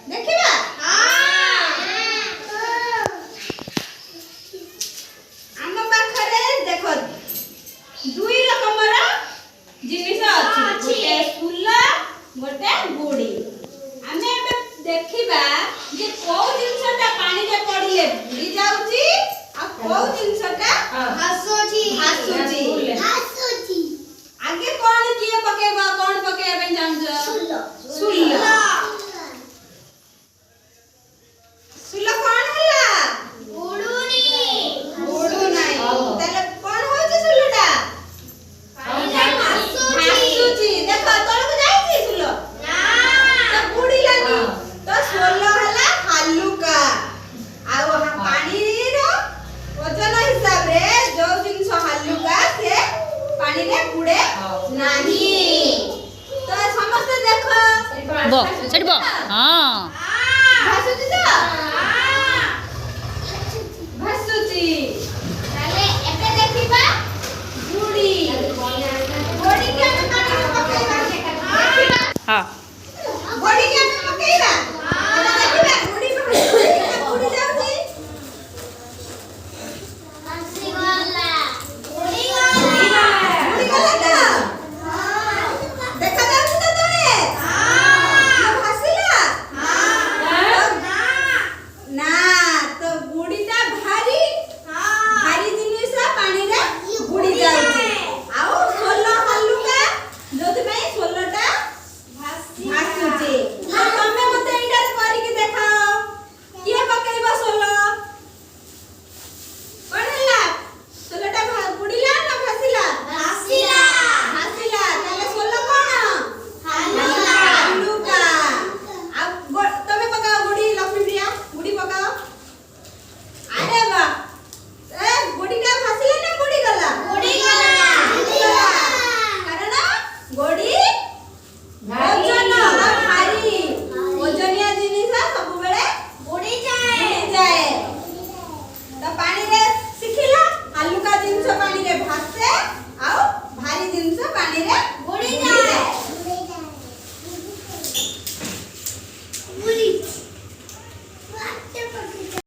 देखिबा हम पाखरे देखो दुई रकमर जिनिस अछि गोटे फूल गोटे गुड़ी हमें एबे देखिबा जे को जिनिसटा पानी रे पड़िले बुड़ी जाउची आ को जिनिसटा हसोची आगे कौन किए पकेबा कौन पकेबे जानछ सुल्ला सुल्ला कौन हला गुडू नाही ताले कौन होची सुल्लाटा हसुची देखो तळको जाईची सुल्ला तो बुड़ी लागी तो सोल्ला हला हालुका आ पानी रो वजन हिसाब रे जो जिंस हालुका से पानी रे बुड़े नाही तो समस्त देखो बो सेठ बो हां भासुची तो भासुची ताले एबे देखिबा बुड़ी बुड़ी के पानी रे पकेबा देखिबा हां